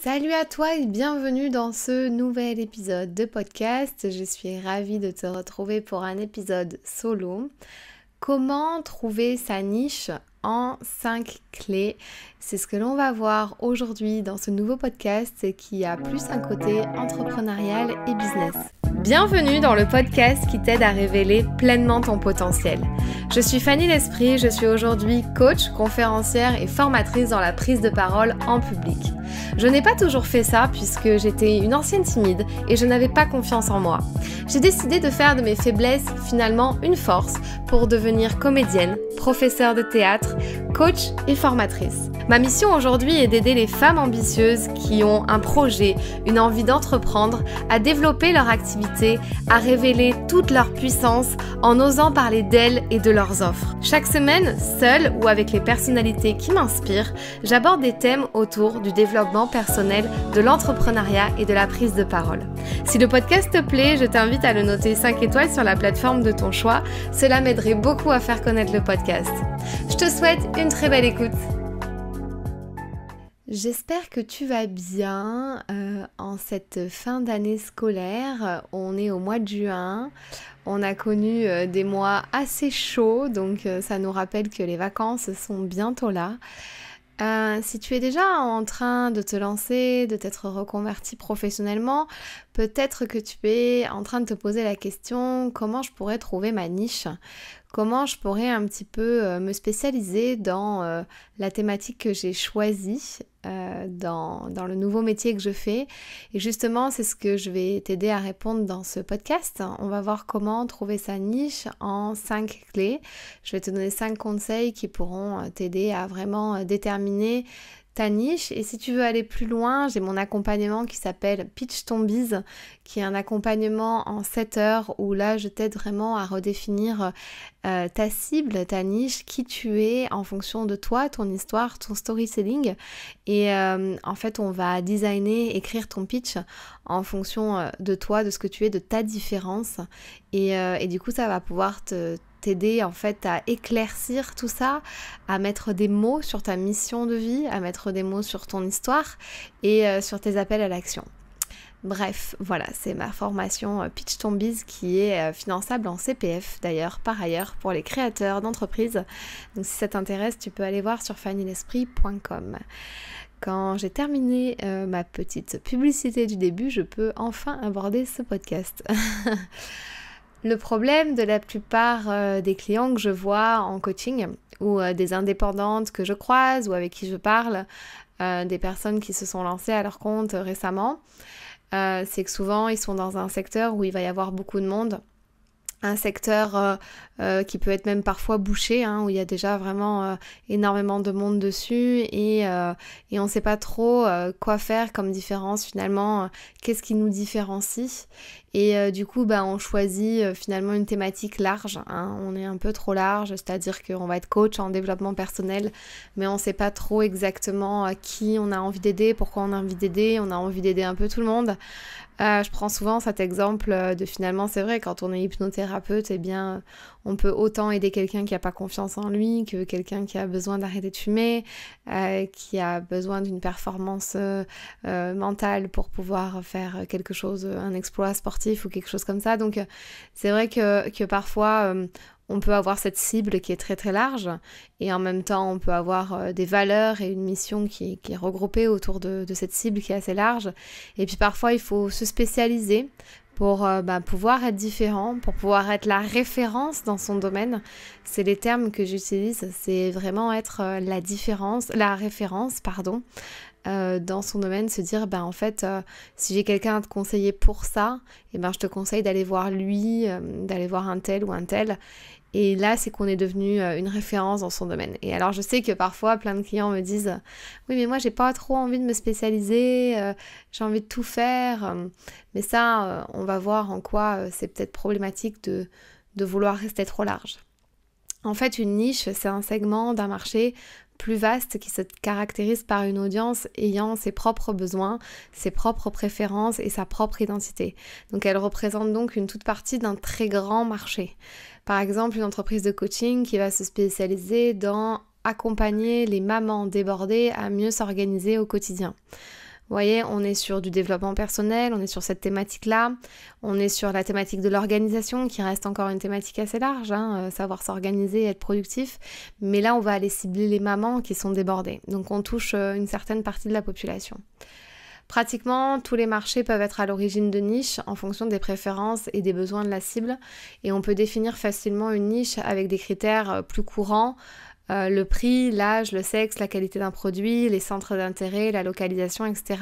Salut à toi et bienvenue dans ce nouvel épisode de podcast. Je suis ravie de te retrouver pour un épisode solo. Comment trouver sa niche en 5 clés? C'est ce que l'on va voir aujourd'hui dans ce nouveau podcast qui a plus un côté entrepreneurial et business. Bienvenue dans le podcast qui t'aide à révéler pleinement ton potentiel. Je suis Fanny L'Esprit, je suis aujourd'hui coach, conférencière et formatrice dans la prise de parole en public. Je n'ai pas toujours fait ça puisque j'étais une ancienne timide et je n'avais pas confiance en moi. J'ai décidé de faire de mes faiblesses finalement une force pour devenir comédienne, professeure de théâtre, coach et formatrice. Ma mission aujourd'hui est d'aider les femmes ambitieuses qui ont un projet, une envie d'entreprendre, à développer leur activité, à révéler toute leur puissance en osant parler d'elles et de leurs offres. Chaque semaine, seule ou avec les personnalités qui m'inspirent, j'aborde des thèmes autour du développement personnel, de l'entrepreneuriat et de la prise de parole. Si le podcast te plaît, je t'invite à le noter 5 étoiles sur la plateforme de ton choix. Cela m'aiderait beaucoup à faire connaître le podcast. Je te souhaite une très belle écoute. J'espère que tu vas bien en cette fin d'année scolaire. On est au mois de juin. On a connu des mois assez chauds, donc ça nous rappelle que les vacances sont bientôt là. Si tu es déjà en train de te lancer, de t'être reconverti professionnellement, peut-être que tu es en train de te poser la question comment je pourrais trouver ma niche, comment je pourrais un petit peu me spécialiser dans la thématique que j'ai choisie dans le nouveau métier que je fais. Et justement, c'est ce que je vais t'aider à répondre dans ce podcast. On va voir comment trouver sa niche en 5 clés. Je vais te donner 5 conseils qui pourront t'aider à vraiment déterminer ta niche. Et si tu veux aller plus loin, j'ai mon accompagnement qui s'appelle Pitch ton Biz, qui est un accompagnement en 7 heures où là je t'aide vraiment à redéfinir ta cible, ta niche, qui tu es en fonction de toi, ton histoire, ton storytelling. Et en fait on va designer, écrire ton pitch en fonction de toi, de ce que tu es, de ta différence. Et du coup ça va pouvoir t'aider en fait à éclaircir tout ça, à mettre des mots sur ta mission de vie, à mettre des mots sur ton histoire et sur tes appels à l'action. Bref, voilà, c'est ma formation Pitch ton Biz qui est finançable en CPF d'ailleurs, par ailleurs, pour les créateurs d'entreprises. Donc si ça t'intéresse, tu peux aller voir sur fannylesprit.com. Quand j'ai terminé ma petite publicité du début, je peux enfin aborder ce podcast. Le problème de la plupart des clients que je vois en coaching ou des indépendantes que je croise ou avec qui je parle, des personnes qui se sont lancées à leur compte récemment, c'est que souvent ils sont dans un secteur où il va y avoir beaucoup de monde. Un secteur qui peut être même parfois bouché, où il y a déjà vraiment énormément de monde dessus et on ne sait pas trop quoi faire comme différence finalement, qu'est-ce qui nous différencie. Et du coup, on choisit finalement une thématique large. On est un peu trop large, c'est-à-dire qu'on va être coach en développement personnel, mais on ne sait pas trop exactement qui on a envie d'aider, pourquoi on a envie d'aider. On a envie d'aider un peu tout le monde. Je prends souvent cet exemple de finalement, c'est vrai, quand on est hypnothérapeute, eh bien, on peut autant aider quelqu'un qui n'a pas confiance en lui que quelqu'un qui a besoin d'arrêter de fumer, qui a besoin d'une performance mentale pour pouvoir faire quelque chose, un exploit sportif ou quelque chose comme ça. Donc, c'est vrai que parfois, on peut avoir cette cible qui est très très large et en même temps on peut avoir des valeurs et une mission qui est regroupée autour de cette cible qui est assez large. Et puis parfois il faut se spécialiser pour pouvoir être différent, pour pouvoir être la référence dans son domaine. C'est les termes que j'utilise, c'est vraiment être la référence, dans son domaine, se dire en fait si j'ai quelqu'un à te conseiller pour ça, je te conseille d'aller voir lui, d'aller voir un tel ou un tel. Et là, c'est qu'on est devenu une référence dans son domaine. Et alors, je sais que parfois, plein de clients me disent « Oui, mais moi, j'ai pas trop envie de me spécialiser, j'ai envie de tout faire. » Mais ça, on va voir en quoi c'est peut-être problématique de vouloir rester trop large. En fait, une niche, c'est un segment d'un marché plus vaste qui se caractérise par une audience ayant ses propres besoins, ses propres préférences et sa propre identité. Donc elle représente donc une toute partie d'un très grand marché. Par exemple, une entreprise de coaching qui va se spécialiser dans accompagner les mamans débordées à mieux s'organiser au quotidien. Vous voyez, on est sur du développement personnel, on est sur cette thématique-là, on est sur la thématique de l'organisation qui reste encore une thématique assez large, hein, savoir s'organiser, être productif. Mais là, on va aller cibler les mamans qui sont débordées. Donc on touche une certaine partie de la population. Pratiquement tous les marchés peuvent être à l'origine de niches en fonction des préférences et des besoins de la cible et on peut définir facilement une niche avec des critères plus courants, le prix, l'âge, le sexe, la qualité d'un produit, les centres d'intérêt, la localisation, etc.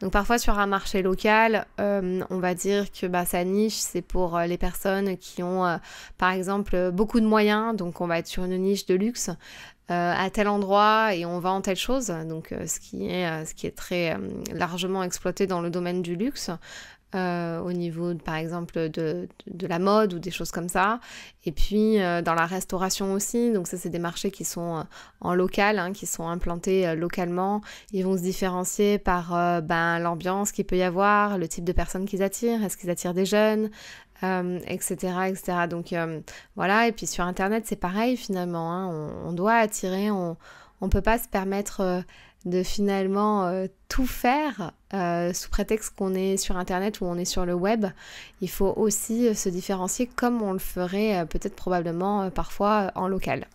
Donc parfois sur un marché local, on va dire que sa niche c'est pour les personnes qui ont par exemple beaucoup de moyens, donc on va être sur une niche de luxe. À tel endroit et on vend telle chose, donc ce qui est très largement exploité dans le domaine du luxe, au niveau par exemple de la mode ou des choses comme ça, et puis dans la restauration aussi, donc ça c'est des marchés qui sont en local, hein, qui sont implantés localement, ils vont se différencier par l'ambiance qu'il peut y avoir, le type de personnes qu'ils attirent, est-ce qu'ils attirent des jeunes, etc., etc. Donc voilà, et puis sur internet c'est pareil finalement, hein, on doit attirer, on peut pas se permettre de finalement tout faire sous prétexte qu'on est sur internet ou on est sur le web. Il faut aussi se différencier comme on le ferait peut-être probablement parfois en local.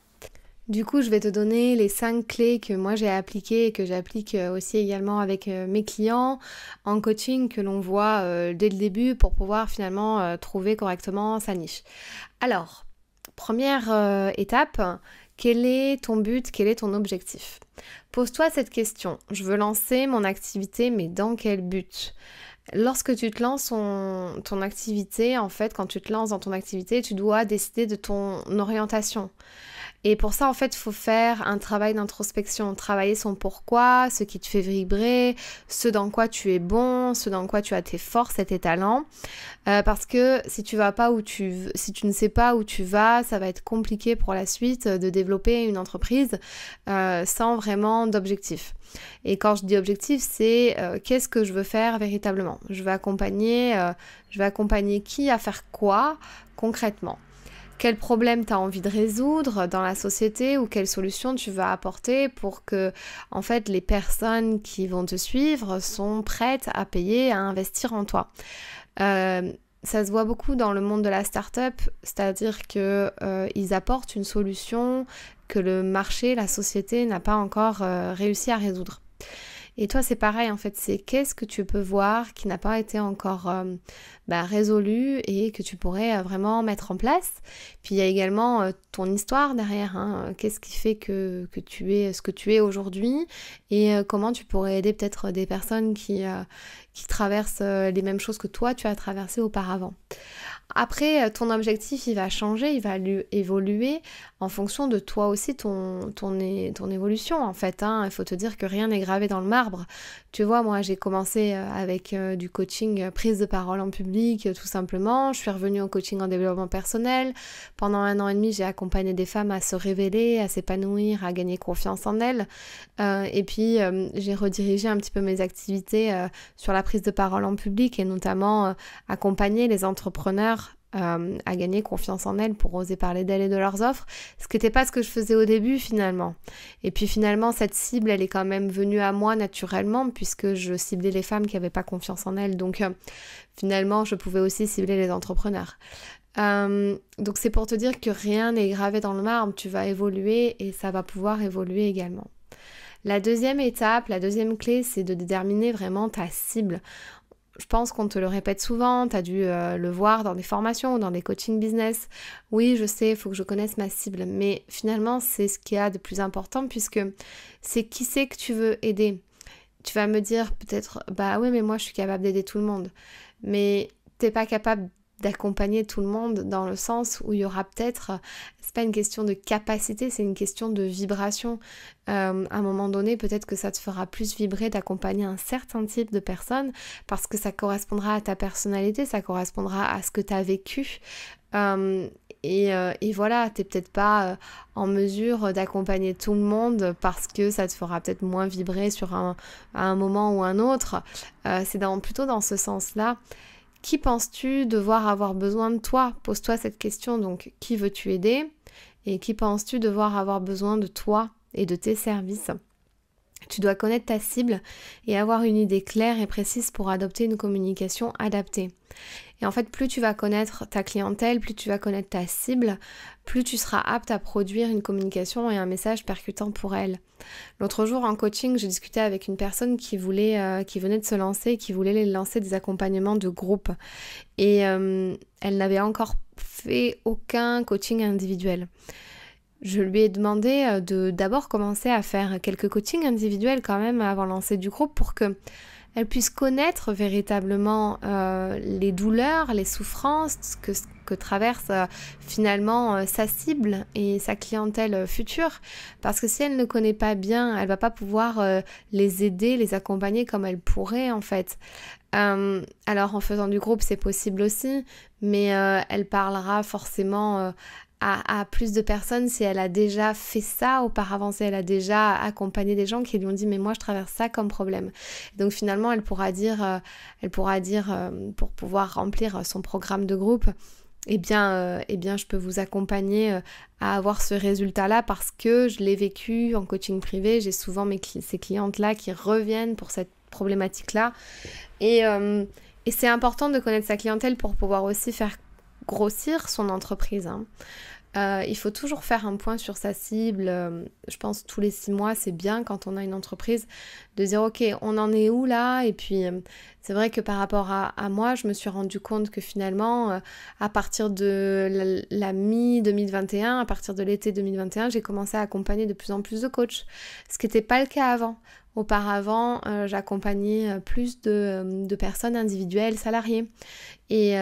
Du coup, je vais te donner les 5 clés que moi j'ai appliquées et que j'applique aussi également avec mes clients en coaching que l'on voit dès le début pour pouvoir finalement trouver correctement sa niche. Alors, première étape, quel est ton but, quel est ton objectif ? Pose-toi cette question, je veux lancer mon activité, mais dans quel but ? Lorsque tu te lances ton activité, en fait, quand tu te lances dans ton activité, tu dois décider de ton orientation. Et pour ça, en fait, il faut faire un travail d'introspection, travailler son pourquoi, ce qui te fait vibrer, ce dans quoi tu es bon, ce dans quoi tu as tes forces et tes talents. Parce que si tu ne sais pas où tu vas, ça va être compliqué pour la suite de développer une entreprise sans vraiment d'objectif. Et quand je dis objectif, c'est qu'est-ce que je veux faire véritablement ? Je vais accompagner qui à faire quoi concrètement ? Quel problème tu as envie de résoudre dans la société ou quelle solution tu vas apporter pour que en fait les personnes qui vont te suivre sont prêtes à payer, à investir en toi. Ça se voit beaucoup dans le monde de la start-up, c'est-à-dire que ils apportent une solution que le marché, la société n'a pas encore réussi à résoudre. Et toi, c'est pareil, en fait, c'est qu'est-ce que tu peux voir qui n'a pas été encore résolu et que tu pourrais vraiment mettre en place. Puis il y a également ton histoire derrière, hein. Qu'est-ce qui fait que tu es ce que tu es aujourd'hui et comment tu pourrais aider peut-être des personnes qui traversent les mêmes choses que toi, tu as traversé auparavant. Après, ton objectif, il va changer, il va évoluer en fonction de toi aussi, ton évolution en fait. Hein. Il faut te dire que rien n'est gravé dans le marbre. Tu vois, moi j'ai commencé avec du coaching prise de parole en public, tout simplement. Je suis revenue au coaching en développement personnel. Pendant 1 an et demi, j'ai accompagné des femmes à se révéler, à s'épanouir, à gagner confiance en elles. Et puis, j'ai redirigé un petit peu mes activités sur la prise de parole en public et notamment accompagner les entrepreneurs à gagner confiance en elles pour oser parler d'elles et de leurs offres, ce qui n'était pas ce que je faisais au début finalement. Et puis finalement, cette cible, elle est quand même venue à moi naturellement puisque je ciblais les femmes qui n'avaient pas confiance en elles. Donc finalement, je pouvais aussi cibler les entrepreneurs. Donc c'est pour te dire que rien n'est gravé dans le marbre, tu vas évoluer et ça va pouvoir évoluer également. La deuxième étape, la deuxième clé, c'est de déterminer vraiment ta cible. Je pense qu'on te le répète souvent, tu as dû le voir dans des formations ou dans des coaching business. Oui, je sais, il faut que je connaisse ma cible. Mais finalement, c'est ce qu'il y a de plus important puisque c'est qui c'est que tu veux aider. Tu vas me dire peut-être, bah oui, mais moi je suis capable d'aider tout le monde. Mais t'es pas capable d'accompagner tout le monde dans le sens où il y aura peut-être, c'est pas une question de capacité, c'est une question de vibration. À un moment donné, peut-être que ça te fera plus vibrer d'accompagner un certain type de personnes parce que ça correspondra à ta personnalité, ça correspondra à ce que tu as vécu. Et voilà, t'es peut-être pas en mesure d'accompagner tout le monde parce que ça te fera peut-être moins vibrer à un moment ou un autre. C'est plutôt dans ce sens-là. Qui penses-tu devoir avoir besoin de toi ? Pose-toi cette question, donc qui veux-tu aider ? Et qui penses-tu devoir avoir besoin de toi et de tes services ? Tu dois connaître ta cible et avoir une idée claire et précise pour adopter une communication adaptée. Et en fait, plus tu vas connaître ta clientèle, plus tu vas connaître ta cible, plus tu seras apte à produire une communication et un message percutant pour elle. L'autre jour en coaching, j'ai discuté avec une personne qui venait de se lancer, qui voulait lancer des accompagnements de groupe. Et elle n'avait encore fait aucun coaching individuel. Je lui ai demandé de d'abord commencer à faire quelques coachings individuels quand même avant de lancer du groupe pour que elle puisse connaître véritablement les douleurs, les souffrances que traverse finalement sa cible et sa clientèle future. Parce que si elle ne connaît pas bien, elle va pas pouvoir les aider, les accompagner comme elle pourrait en fait. Alors en faisant du groupe, c'est possible aussi, mais elle parlera forcément à plus de personnes si elle a déjà fait ça auparavant, si elle a déjà accompagné des gens qui lui ont dit mais moi je traverse ça comme problème. Donc finalement elle pourra dire pour pouvoir remplir son programme de groupe, eh bien je peux vous accompagner à avoir ce résultat-là parce que je l'ai vécu en coaching privé, j'ai souvent ces clientes-là qui reviennent pour cette problématique-là et c'est important de connaître sa clientèle pour pouvoir aussi faire grossir son entreprise. Il faut toujours faire un point sur sa cible. Je pense tous les 6 mois, c'est bien quand on a une entreprise de dire ok, on en est où là? Et puis c'est vrai que par rapport à moi, je me suis rendu compte que finalement, à partir de la mi-2021, à partir de l'été 2021, j'ai commencé à accompagner de plus en plus de coachs, ce qui n'était pas le cas avant. Auparavant, j'accompagnais plus de personnes individuelles, salariées. Et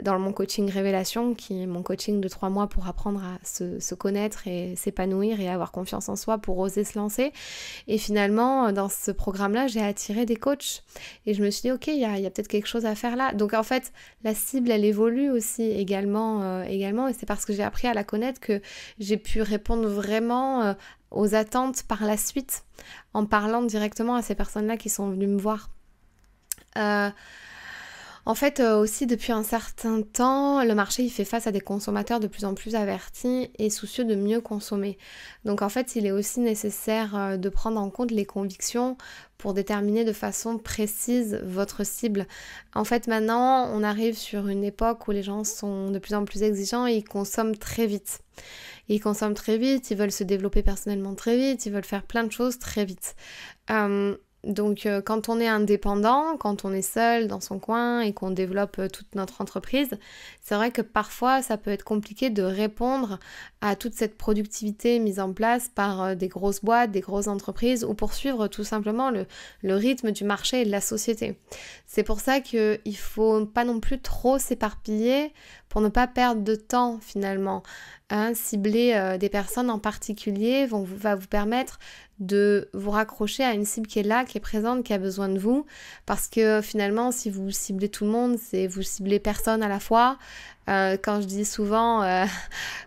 dans mon coaching Révélation, qui est mon coaching de 3 mois pour apprendre à se connaître et s'épanouir et avoir confiance en soi pour oser se lancer. Et finalement, dans ce programme-là, j'ai attiré des coachs. Et je me suis dit, ok, il y a peut-être quelque chose à faire là. Donc en fait, la cible, elle évolue aussi également. Et c'est parce que j'ai appris à la connaître que j'ai pu répondre vraiment aux attentes par la suite, en parlant directement à ces personnes-là qui sont venues me voir. En fait, aussi depuis un certain temps, le marché il fait face à des consommateurs de plus en plus avertis et soucieux de mieux consommer. Donc en fait, il est aussi nécessaire de prendre en compte les convictions pour déterminer de façon précise votre cible. En fait, maintenant, on arrive sur une époque où les gens sont de plus en plus exigeants et ils consomment très vite. Ils consomment très vite, ils veulent se développer personnellement très vite, ils veulent faire plein de choses très vite. Donc quand on est indépendant, quand on est seul dans son coin et qu'on développe toute notre entreprise, c'est vrai que parfois ça peut être compliqué de répondre à toute cette productivité mise en place par des grosses boîtes, des grosses entreprises ou poursuivre tout simplement le rythme du marché et de la société. C'est pour ça qu'il ne faut pas non plus trop s'éparpiller pour ne pas perdre de temps finalement. Cibler des personnes en particulier va vous permettre de vous raccrocher à une cible qui est là, qui est présente, qui a besoin de vous. Parce que finalement, si vous ciblez tout le monde, c'est vous ciblez personne à la fois. Quand je dis souvent,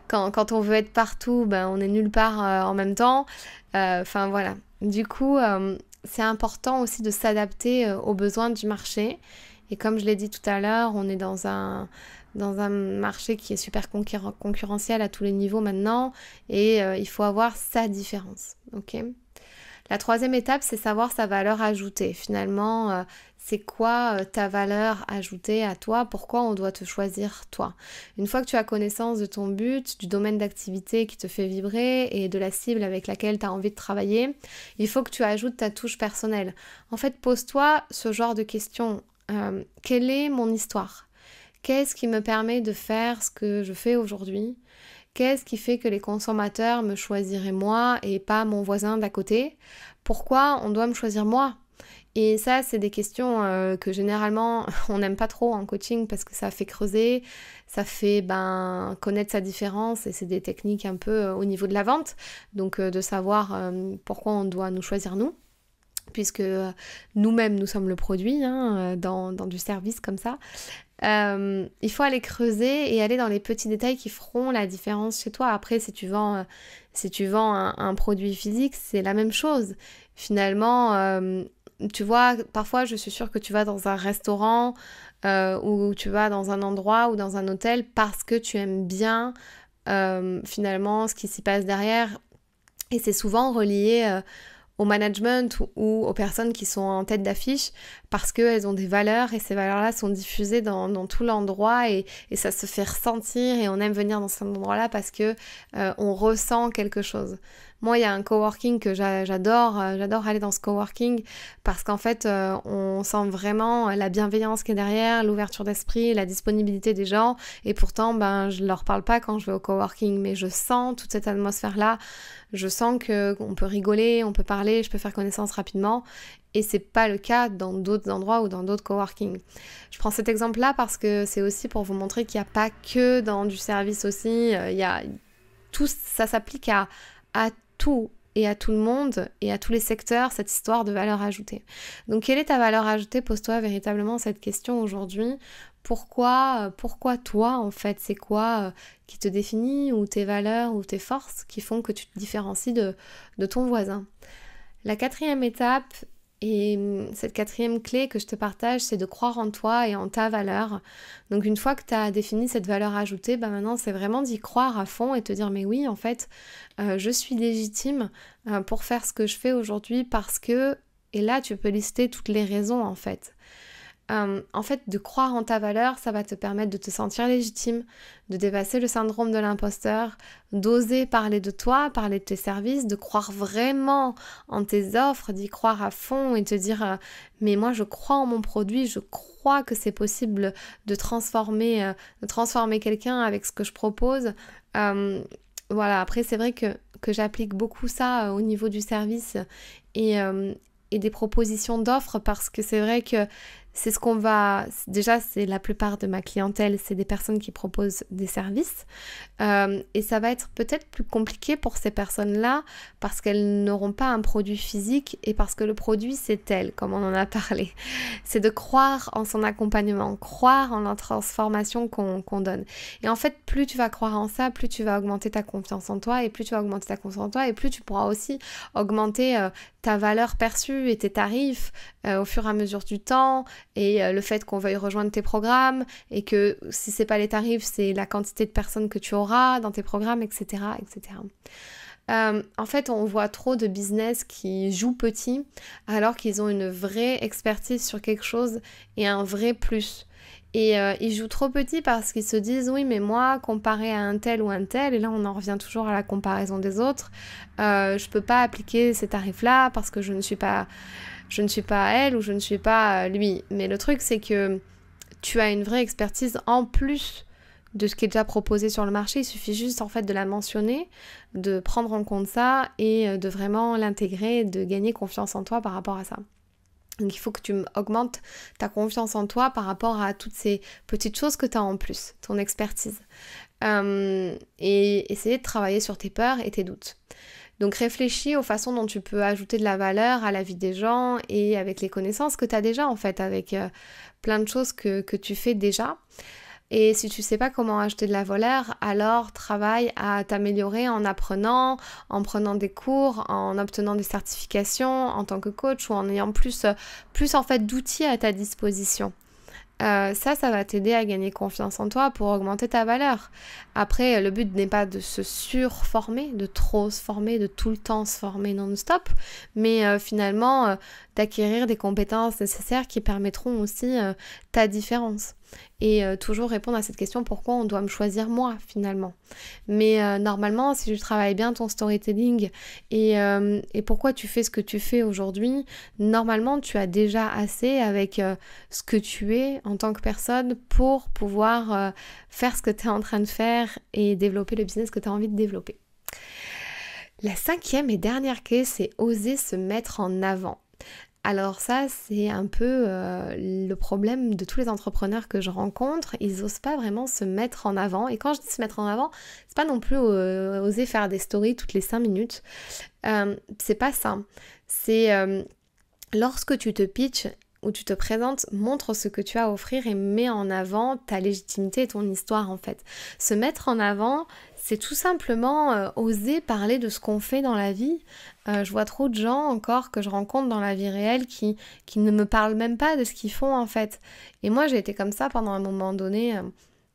quand on veut être partout, on est nulle part en même temps. Enfin voilà. Du coup, c'est important aussi de s'adapter aux besoins du marché. Et comme je l'ai dit tout à l'heure, on est dans un marché qui est super concurrentiel à tous les niveaux maintenant et il faut avoir sa différence. Ok. La 3e étape, c'est savoir sa valeur ajoutée. Finalement, c'est quoi ta valeur ajoutée à toi? Pourquoi on doit te choisir toi? Une fois que tu as connaissance de ton but, du domaine d'activité qui te fait vibrer et de la cible avec laquelle tu as envie de travailler, il faut que tu ajoutes ta touche personnelle. En fait, pose-toi ce genre de questions. Quelle est mon histoire? Qu'est-ce qui me permet de faire ce que je fais aujourd'hui? Qu'est-ce qui fait que les consommateurs me choisiraient moi et pas mon voisin d'à côté? Pourquoi on doit me choisir moi? Et ça, c'est des questions que généralement, on n'aime pas trop en coaching parce que ça fait creuser, ça fait connaître sa différence et c'est des techniques un peu au niveau de la vente. Donc de savoir pourquoi on doit nous choisir nous. Puisque nous-mêmes, nous sommes le produit dans du service comme ça. Il faut aller creuser et aller dans les petits détails qui feront la différence chez toi. Après, si tu vends un produit physique, c'est la même chose. Finalement, tu vois, parfois, je suis sûre que tu vas dans un restaurant ou tu vas dans un endroit ou dans un hôtel parce que tu aimes bien finalement ce qui s'y passe derrière. Et c'est souvent relié au management ou aux personnes qui sont en tête d'affiche parce qu'elles ont des valeurs et ces valeurs-là sont diffusées dans tout l'endroit et ça se fait ressentir et on aime venir dans cet endroit-là parce que on ressent quelque chose. Moi, il y a un coworking que j'adore aller dans ce coworking parce qu'en fait, on sent vraiment la bienveillance qui est derrière, l'ouverture d'esprit, la disponibilité des gens et pourtant, je leur parle pas quand je vais au coworking, mais je sens toute cette atmosphère-là, je sens qu'on peut rigoler, on peut parler, je peux faire connaissance rapidement et c'est pas le cas dans d'autres endroits ou dans d'autres coworking. Je prends cet exemple-là parce que c'est aussi pour vous montrer qu'il n'y a pas que dans du service aussi, il y a tout, ça s'applique à tout et à tout le monde et à tous les secteurs, cette histoire de valeur ajoutée. Donc quelle est ta valeur ajoutée? Pose-toi véritablement cette question aujourd'hui. Pourquoi toi en fait? C'est quoi qui te définit ou tes valeurs ou tes forces qui font que tu te différencies de ton voisin? La 4e étape, et cette 4e clé que je te partage, c'est de croire en toi et en ta valeur. Donc une fois que tu as défini cette valeur ajoutée, maintenant c'est vraiment d'y croire à fond et te dire mais oui en fait je suis légitime pour faire ce que je fais aujourd'hui parce que, et là tu peux lister toutes les raisons en fait. En fait, de croire en ta valeur, ça va te permettre de te sentir légitime, de dépasser le syndrome de l'imposteur, d'oser parler de toi, parler de tes services, de croire vraiment en tes offres, d'y croire à fond et te dire mais moi je crois en mon produit, je crois que c'est possible de transformer quelqu'un avec ce que je propose. Voilà, après c'est vrai que j'applique beaucoup ça au niveau du service et des propositions d'offres parce que c'est vrai que c'est ce qu'on va... Déjà, c'est la plupart de ma clientèle, c'est des personnes qui proposent des services. Et ça va être peut-être plus compliqué pour ces personnes-là parce qu'elles n'auront pas un produit physique et parce que le produit, c'est elles, comme on en a parlé. C'est de croire en son accompagnement, croire en la transformation qu'on donne. Et en fait, plus tu vas croire en ça, plus tu vas augmenter ta confiance en toi et plus tu vas augmenter ta confiance en toi et plus tu pourras aussi augmenter ta valeur perçue et tes tarifs au fur et à mesure du temps et le fait qu'on veuille rejoindre tes programmes et que si c'est pas les tarifs, c'est la quantité de personnes que tu auras dans tes programmes, etc. etc. En fait, on voit trop de business qui jouent petit alors qu'ils ont une vraie expertise sur quelque chose et un vrai plus. Et ils jouent trop petit parce qu'ils se disent oui mais moi comparé à un tel ou un tel, et là on en revient toujours à la comparaison des autres, je peux pas appliquer ces tarifs là parce que je ne suis pas elle ou je ne suis pas lui. Mais le truc c'est que tu as une vraie expertise en plus de ce qui est déjà proposé sur le marché, il suffit juste en fait de la mentionner, de prendre en compte ça et de vraiment l'intégrer, de gagner confiance en toi par rapport à ça. Donc il faut que tu augmentes ta confiance en toi par rapport à toutes ces petites choses que tu as en plus, ton expertise. Et essayer de travailler sur tes peurs et tes doutes. Donc réfléchis aux façons dont tu peux ajouter de la valeur à la vie des gens et avec les connaissances que tu as déjà en fait, avec plein de choses que tu fais déjà. Et si tu sais pas comment acheter de la valeur, alors travaille à t'améliorer en apprenant, en prenant des cours, en obtenant des certifications en tant que coach ou en ayant plus en fait d'outils à ta disposition. Ça va t'aider à gagner confiance en toi pour augmenter ta valeur. Après, le but n'est pas de se surformer, de trop se former, de tout le temps se former non-stop, mais finalement d'acquérir des compétences nécessaires qui permettront aussi ta différence. Et toujours répondre à cette question, pourquoi on doit me choisir moi finalement. Mais normalement, si tu travailles bien ton storytelling et pourquoi tu fais ce que tu fais aujourd'hui, normalement tu as déjà assez avec ce que tu es en tant que personne pour pouvoir faire ce que tu es en train de faire et développer le business que tu as envie de développer. La 5e et dernière clé, c'est oser se mettre en avant. Alors ça, c'est un peu le problème de tous les entrepreneurs que je rencontre. Ils n'osent pas vraiment se mettre en avant. Et quand je dis se mettre en avant, c'est pas non plus oser faire des stories toutes les 5 minutes. C'est pas ça. C'est lorsque tu te pitches ou tu te présentes, montre ce que tu as à offrir et mets en avant ta légitimité et ton histoire en fait. Se mettre en avant, c'est tout simplement oser parler de ce qu'on fait dans la vie. Je vois trop de gens encore que je rencontre dans la vie réelle qui ne me parlent même pas de ce qu'ils font en fait. Et moi j'ai été comme ça pendant un moment donné.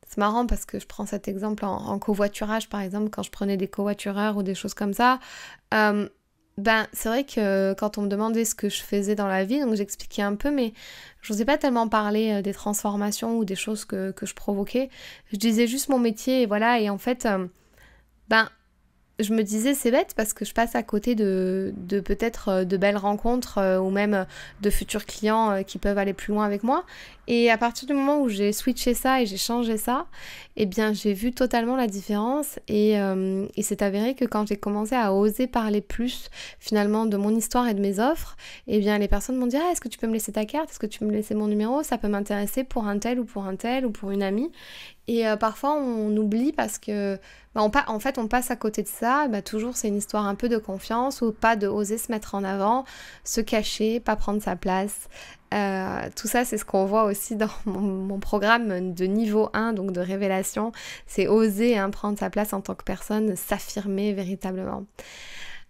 C'est marrant parce que je prends cet exemple en covoiturage par exemple, quand je prenais des covoitureurs ou des choses comme ça. C'est vrai que quand on me demandait ce que je faisais dans la vie, donc j'expliquais un peu, mais je n'osais pas tellement parler des transformations ou des choses que je provoquais. Je disais juste mon métier et voilà. Et en fait, je me disais c'est bête parce que je passe à côté de peut-être de belles rencontres ou même de futurs clients qui peuvent aller plus loin avec moi. Et à partir du moment où j'ai switché ça et j'ai changé ça, eh bien j'ai vu totalement la différence et c'est avéré que quand j'ai commencé à oser parler plus finalement de mon histoire et de mes offres, eh bien les personnes m'ont dit est-ce que tu peux me laisser ta carte, est-ce que tu peux me laisser mon numéro, ça peut m'intéresser pour un tel ou pour un tel ou pour une amie. Et parfois on oublie parce que on passe à côté de ça, toujours c'est une histoire un peu de confiance ou pas de oser se mettre en avant, se cacher, pas prendre sa place. Tout ça c'est ce qu'on voit aussi dans mon programme de niveau 1, donc de révélation, c'est oser prendre sa place en tant que personne, s'affirmer véritablement.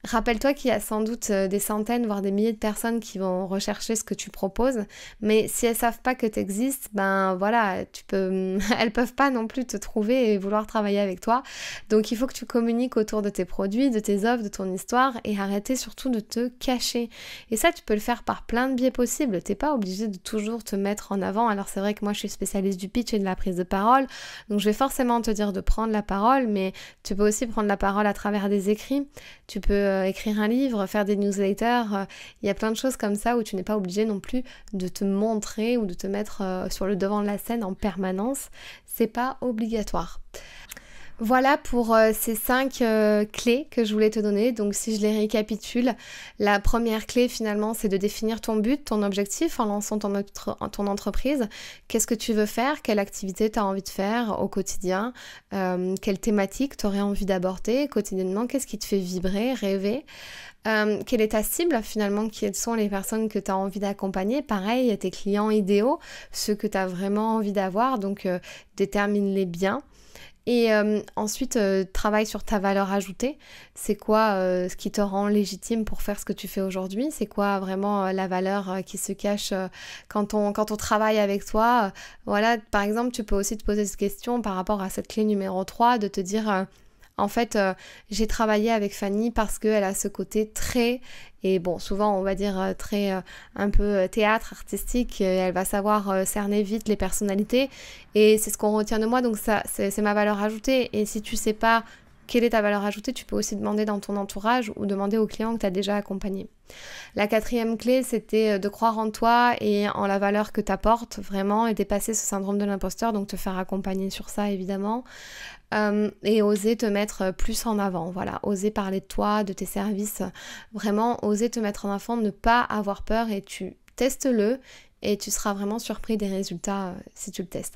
Rappelle-toi qu'il y a sans doute des centaines, voire des milliers de personnes qui vont rechercher ce que tu proposes, mais si elles savent pas que tu existes, elles peuvent pas non plus te trouver et vouloir travailler avec toi. Donc il faut que tu communiques autour de tes produits, de tes offres, de ton histoire et arrêter surtout de te cacher. Et ça, tu peux le faire par plein de biais possibles. T'es pas obligé de toujours te mettre en avant. Alors c'est vrai que moi je suis spécialiste du pitch et de la prise de parole, donc je vais forcément te dire de prendre la parole, mais tu peux aussi prendre la parole à travers des écrits. Tu peux écrire un livre, faire des newsletters, il y a plein de choses comme ça où tu n'es pas obligé non plus de te montrer ou de te mettre sur le devant de la scène en permanence, c'est pas obligatoire. Voilà pour ces 5 clés que je voulais te donner. Donc si je les récapitule, la première clé finalement c'est de définir ton but, ton objectif en lançant ton entreprise. Qu'est-ce que tu veux faire? Quelle activité tu as envie de faire au quotidien? Quelle thématique tu aurais envie d'aborder quotidiennement? Qu'est-ce qui te fait vibrer, rêver? Quelle est ta cible finalement? Quelles sont les personnes que tu as envie d'accompagner? Pareil, tes clients idéaux, ceux que tu as vraiment envie d'avoir, donc détermine-les bien. Et ensuite, travaille sur ta valeur ajoutée. C'est quoi ce qui te rend légitime pour faire ce que tu fais aujourd'hui? C'est quoi vraiment la valeur qui se cache quand on travaille avec toi? Voilà, par exemple, tu peux aussi te poser cette question par rapport à cette clé numéro 3, de te dire... En fait, j'ai travaillé avec Fanny parce qu'elle a ce côté très, et bon, souvent on va dire très un peu théâtre, artistique, elle va savoir cerner vite les personnalités et c'est ce qu'on retient de moi, donc ça, c'est ma valeur ajoutée. Et si tu sais pas quelle est ta valeur ajoutée, tu peux aussi demander dans ton entourage ou demander aux clients que tu as déjà accompagnés. La 4e clé, c'était de croire en toi et en la valeur que tu apportes vraiment et dépasser ce syndrome de l'imposteur, donc te faire accompagner sur ça évidemment. Et oser te mettre plus en avant, voilà, oser parler de toi, de tes services, vraiment oser te mettre en avant, ne pas avoir peur et tu testes-le et tu seras vraiment surpris des résultats si tu le testes.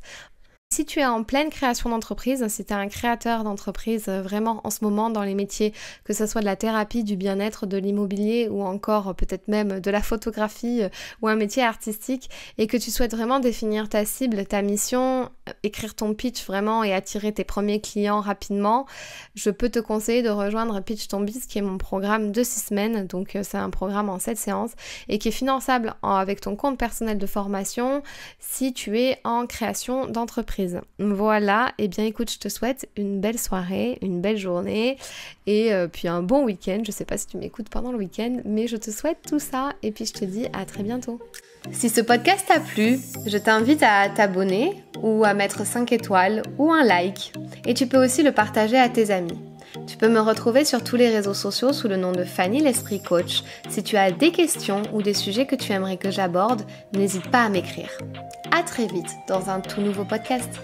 Si tu es en pleine création d'entreprise, si tu es un créateur d'entreprise vraiment en ce moment dans les métiers, que ce soit de la thérapie, du bien-être, de l'immobilier ou encore peut-être même de la photographie ou un métier artistique et que tu souhaites vraiment définir ta cible, ta mission, écrire ton pitch vraiment et attirer tes premiers clients rapidement, je peux te conseiller de rejoindre Pitch ton Biz qui est mon programme de 6 semaines, donc c'est un programme en 7 séances et qui est finançable avec ton compte personnel de formation si tu es en création d'entreprise. Voilà, et bien écoute, je te souhaite une belle soirée, une belle journée et puis un bon week-end. Je sais pas si tu m'écoutes pendant le week-end, mais je te souhaite tout ça et puis je te dis à très bientôt. Si ce podcast t'a plu, je t'invite à t'abonner ou à mettre 5 étoiles ou un like et tu peux aussi le partager à tes amis. Tu peux me retrouver sur tous les réseaux sociaux sous le nom de Fanny l'Esprit Coach. Si tu as des questions ou des sujets que tu aimerais que j'aborde, n'hésite pas à m'écrire. À très vite dans un tout nouveau podcast.